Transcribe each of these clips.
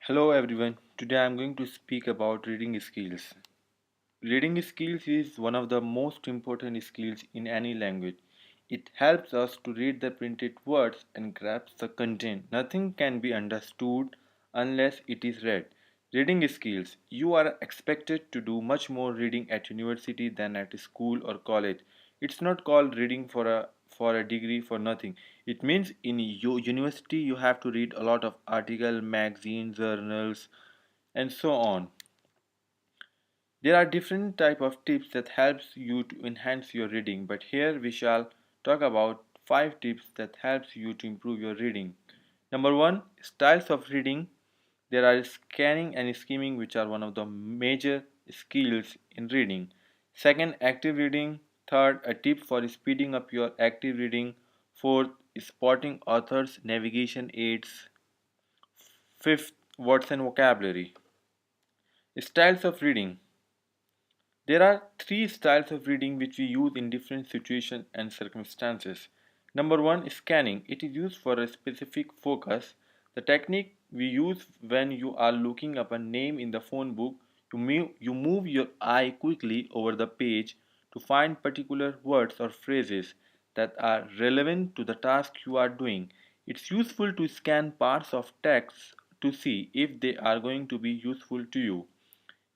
Hello everyone. Today I am going to speak about reading skills. Reading skills is one of the most important skills in any language. It helps us to read the printed words and grasp the content. Nothing can be understood unless it is read. Reading skills. You are expected to do much more reading at university than at school or college. It's not called reading for a degree for nothing. It means in your university you have to read a lot of articles, magazines, journals, and so on. There are different type of tips that helps you to enhance your reading, but here we shall talk about 5 tips that helps you to improve your reading. Number 1, styles of reading. There are scanning and skimming, which are one of the major skills in reading. Second, active reading. Third, a tip for speeding up your active reading. Fourth, spotting authors, navigation aids. Fifth, words and vocabulary. Styles of reading. There are three styles of reading which we use in different situations and circumstances. Number one, scanning. It is used for a specific focus. The technique we use when you are looking up a name in the phone book, you move your eye quickly over the page to find particular words or phrases that are relevant to the task you are doing. It's useful to scan parts of text to see if they are going to be useful to you.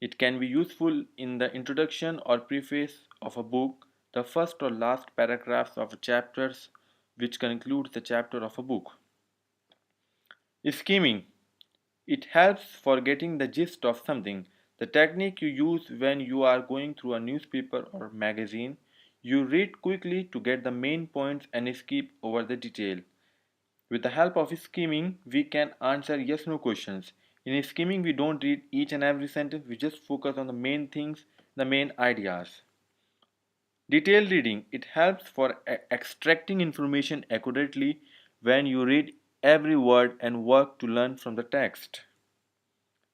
It can be useful in the introduction or preface of a book, the first or last paragraphs of chapters which concludes the chapter of a book. Skimming. It helps for getting the gist of something. The technique you use when you are going through a newspaper or magazine. You read quickly to get the main points and skip over the detail. With the help of skimming, we can answer yes no questions. In skimming, we don't read each and every sentence, we just focus on the main things, the main ideas. Detailed reading, it helps for extracting information accurately when you read every word and work to learn from the text.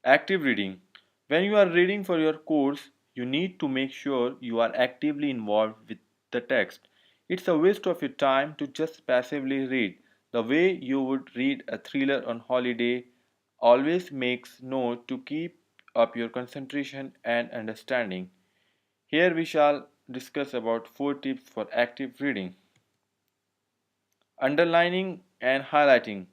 Active reading, when you are reading for your course, you need to make sure you are actively involved with the text. It's a waste of your time to just passively read. The way you would read a thriller on holiday. Always makes note to keep up your concentration and understanding. Here we shall discuss about 4 tips for active reading. Underlining and highlighting.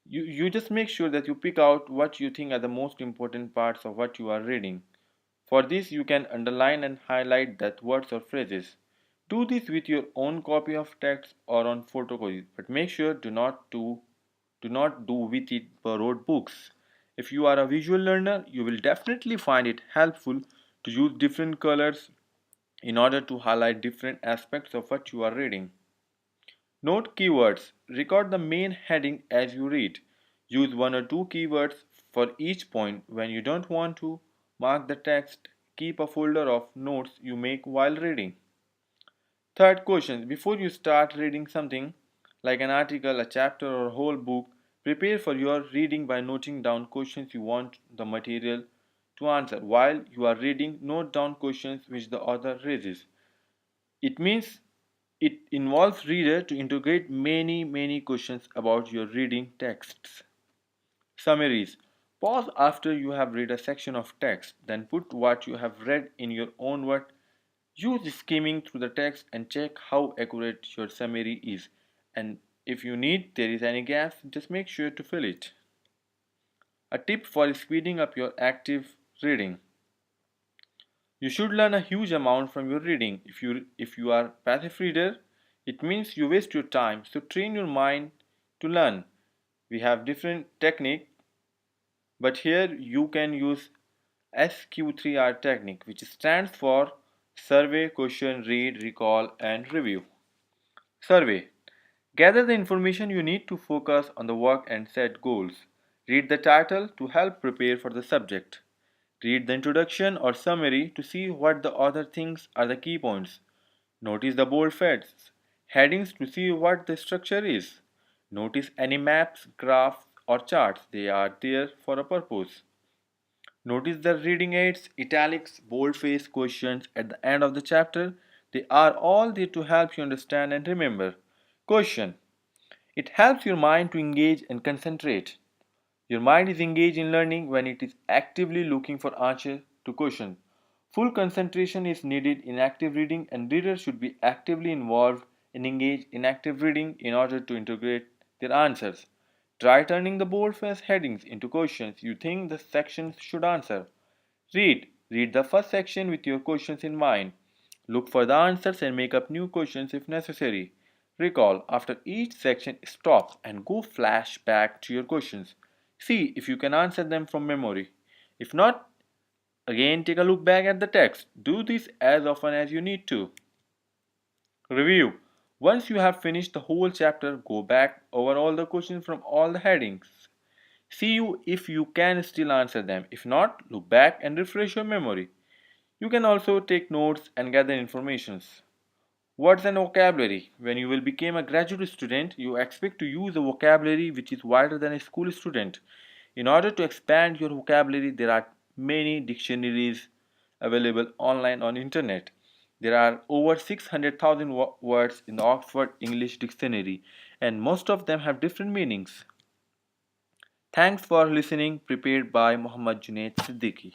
You just make sure that you pick out what you think are the most important parts of what you are reading. For this, you can underline and highlight that words or phrases. Do this with your own copy of text or on photocopy, but make sure do not do with it borrowed books. If you are a visual learner, you will definitely find it helpful to use different colors in order to highlight different aspects of what you are reading. Note keywords. Record the main heading as you read. Use one or two keywords for each point. When you don't want to mark the text, keep a folder of notes you make while reading. Third question. Before you start reading something, like an article, a chapter, or a whole book, prepare for your reading by noting down questions you want the material to answer. While you are reading, note down questions which the author raises. It means it involves reader to integrate many questions about your reading texts. Summaries. Pause after you have read a section of text, then put what you have read in your own words. Use skimming through the text and check how accurate your summary is. And if you need there is any gaps, just make sure to fill it. A tip for speeding up your active reading. You should learn a huge amount from your reading. If you are passive reader, it means you waste your time. So train your mind to learn. We have different technique, but here you can use SQ3R technique, which stands for survey, question, read, recall, and review. Survey. Gather the information you need to focus on the work and set goals. Read the title to help prepare for the subject. Read the introduction or summary to see what the author thinks are the key points. Notice the bold facts, headings to see what the structure is. Notice any maps, graphs, or charts, they are there for a purpose. Notice the reading aids, italics, bold-faced questions at the end of the chapter. They are all there to help you understand and remember. Question. It helps your mind to engage and concentrate. Your mind is engaged in learning when it is actively looking for answers to questions. Full concentration is needed in active reading, and readers should be actively involved and engaged in active reading in order to integrate their answers. Try turning the boldface headings into questions you think the section should answer. Read the first section with your questions in mind. Look for the answers and make up new questions if necessary. Recall after each section, stop and go flash back to your questions. See if you can answer them from memory. If not, again take a look back at the text. Do this as often as you need to. Review. Once you have finished the whole chapter, go back over all the questions from all the headings. See if you can still answer them. If not, look back and refresh your memory. You can also take notes and gather informations. Words and vocabulary. When you will become a graduate student, you expect to use a vocabulary which is wider than a school student. In order to expand your vocabulary, there are many dictionaries available online on internet. There are over 600,000 words in the Oxford English Dictionary, and most of them have different meanings. Thanks for listening. Prepared by Muhammad Junaid Siddiqui.